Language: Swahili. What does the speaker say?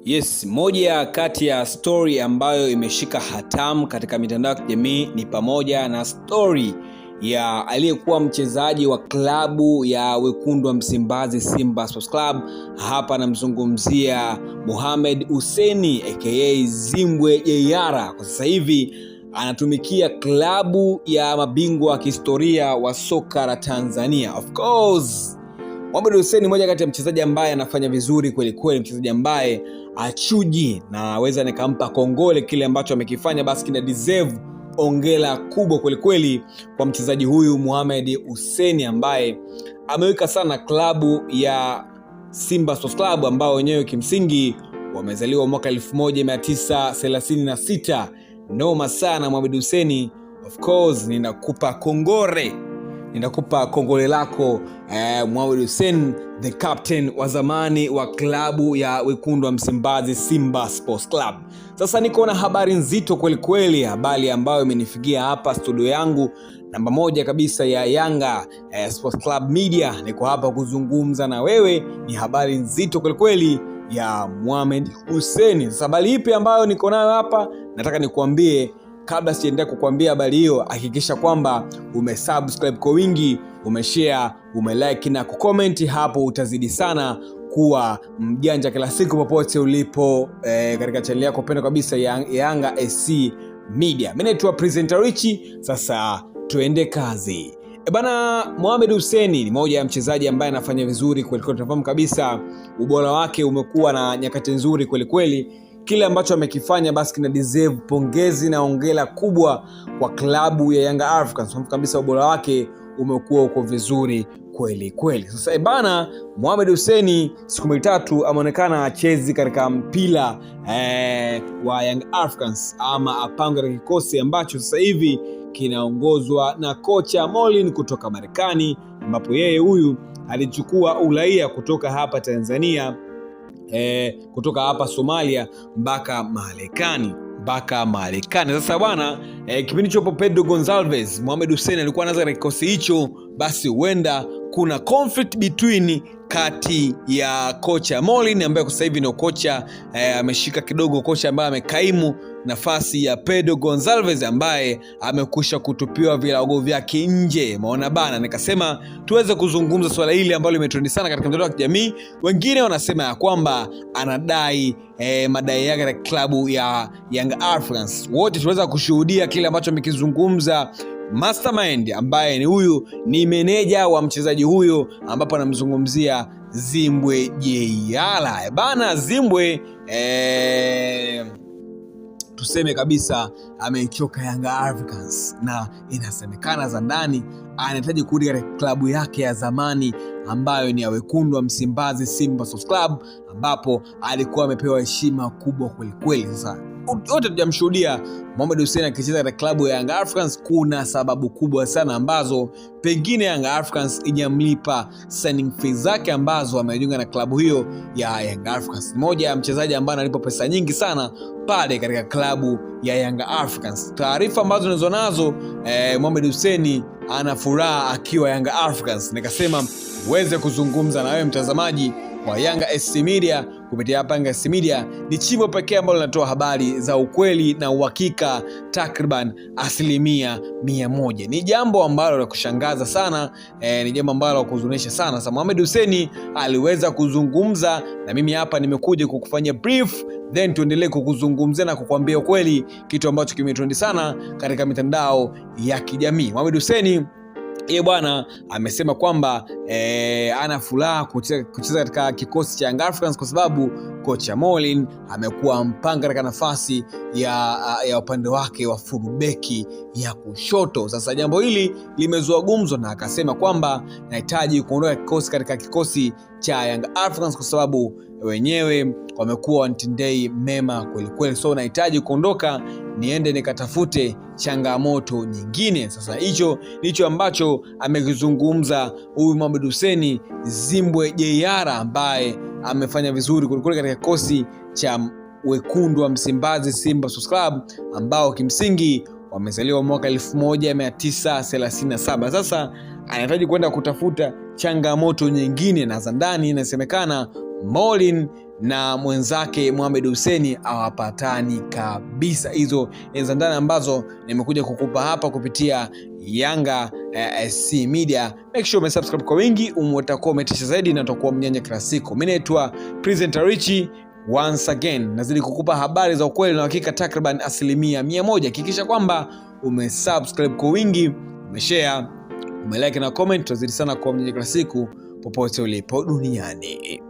Yes, moja kati ya story ambayo imeshika hatamu katika mitandao ya kijamii ni pamoja na story ya aliyekuwa mchezaji wa klabu ya Wekundu wa Msimbazi Simba Sports Club. Hapa namzungumzia Mohamed Hussein aka Zimbwe Jr. Kwa sasa hivi anatumikia klabu ya mabingwa wa kihistoria wa soka la Tanzania. Of course, Mohamed Hussein moja kati ya mchezaji ambaye anafanya vizuri kweli kweli, mchezaji ambaye achuji na naweza nikampa kongole kile ambacho amekifanya, basi kina deserve ongela kubwa kweli kweli kwa mchezaji huyu Mohamed Hussein ambaye ameweka sana klabu ya Simba Sports Club ambao wenyewe kimsingi wamezaliwa mwaka 1936. Noma sana Mohamed Hussein. Of course ninakupa kongole lako Mohamed Hussein, the captain wa zamani wa klabu ya Wekundu wa Msimbazi Simba Sports Club. Sasa niko na habari nzito kweli kweli, habari ambayo imenifikia hapa studio yangu namba moja kabisa ya Yanga Sports Club Media. Niko hapa kuzungumza na wewe, ni habari nzito kweli kweli ya Mohamed Hussein. Sasa habari ipi ambayo niko nayo hapa? Nataka nikuambie. Kabla sijaendelea kukuambia habari hiyo, hakikisha kwamba umesubscribe kwa wingi, umeshare, umelike na kucomment. Hapo utazidi sana kuwa mjanja kila siku popote ulipo katika channel yako pendwa kabisa ya Yanga SC Media. Mimi naitwa Presenter Richie. Sasa tuende kazi. Bana, Mohamed Hussein ni moja ya mchezaji ambaye anafanya vizuri kweli kweli. Tunafahamu kabisa ubora wake umekuwa na nyakati nzuri kweli kweli. Kile ambacho amekifanya basi kina deserve pongezi na ongela kubwa kwa klabu ya Young Africans. Tunafahamu kabisa ubora wake umekuwa uko vizuri kweli kweli. Sasa bana, Mohamed Hussein siku mbili tatu ameonekana achezi katika mpira wa Young Africans, ama apanga katika kikosi ambacho sasa hivi kinaongozwa na kocha Molin kutoka Marekani, ambapo yeye huyu alichukua uraia kutoka hapa Tanzania, kutoka hapa Somalia mpaka Marekani. Sasa bwana, kipindi chopo Pedro Gonçalves, Mohamed Hussein alikuwa anaanza na kikosi hicho, basi huenda kuna conflict between kati ya kocha Molin ambaye kwa sasa hivi ni kocha ameshika kidogo, kocha ambaye amekaimu nafasi ya Pedro Gonçalves ambaye amekusha kutupiwa vilago vyake nje. Maona bana, nikasema tuweze kuzungumza swala hili ambalo limetrend sana katika mtandao wa kijamii. Wengine wanasema ya kwamba anadai madai yake katika klabu ya Young Africans. Wote tuweza kushuhudia kile ambacho amekizungumza mastermind ambaye ni huyu, ni meneja wa mchezaji huyo, ambapo anamzungumzia Zimbwe Jr. Bana, Zimbwe tuseme kabisa amechoka Young Africans, na inasemekana za ndani anahitaji kurudi katika klabu yake ya zamani ambayo ni ya Wekundu wa Msimbazi Simba Sports Club, ambapo alikuwa amepewa heshima kubwa kweli kweli. Sasa wote tujamshuhudia Mohamed Hussein akicheza katika klabu ya Young Africans. Kuna sababu kubwa sana ambazo pengine Young Africans ijamlipa signing fee zake ambazo amejiunga na klabu hiyo ya Young Africans. Moja ya mchezaji ambaye analipa pesa nyingi sana pale katika klabu ya Young Africans. Taarifa ambazo nizo nazo, Mohamed Hussein ana furaha akiwa Young Africans. Nikasema uweze kuzungumza na wewe mtazamaji wa Yanga SC Media kupitia hapa Yanga SC Media. Ni chimbo pekee ambalo linatoa habari za ukweli na uhakika takriban 100%. Ni jambo ambalo la kushangaza sana, ni jambo ambalo la kuhuzunisha sana. Sasa Mohamed Hussein aliweza kuzungumza na mimi hapa nimekuja kukufanyia brief, then tuendelee kukuzungumzia na kukuambia ukweli, kitu ambacho kimetrend sana katika mitandao ya kijamii. Mohamed Hussein bwana amesema kwamba ana furaha kucheza katika kikosi cha Young Africans kwa sababu kocha Molin amekuwa mpanga katika nafasi ya upande wake wa fullback ya kushoto. Sasa jambo hili limezua gumzo, na akasema kwamba nahitaji kuondoka katika kikosi cha Young Africans kwa sababu wenyewe wamekuwa wanitendei mema kweli kweli, so nahitaji kuondoka niende nikatafute changamoto nyingine. Sasa hicho ndicho ambacho amekizungumza huyu Mohamed Hussein Zimbwe Jr. ambaye amefanya vizuri kweli kweli katika kikosi cha Wekundu wa Msimbazi Simba Sports Club ambao kimsingi wamezaliwa mwaka 1937. Sasa anahitaji kwenda kutafuta changamoto nyingine, na za ndani inasemekana Molin na mwenzake Mohamed Hussein hawapatani kabisa. Hizo ni za ndani ambazo nimekuja kukupa hapa kupitia Yanga SC Media. Make sure umesubscribe kwa wingi, utakuwa umetisha zaidi na utakuwa mnyanya kila siku. Mimi naitwa Presenter Richie. Once again nazidi kukupa habari za ukweli na hakika takriban 100%. Hakikisha kwamba umesubscribe kwa wingi, umeshare, umelike na comment. Tutazidi sana kwa mnyanya kila siku popote ulipo duniani.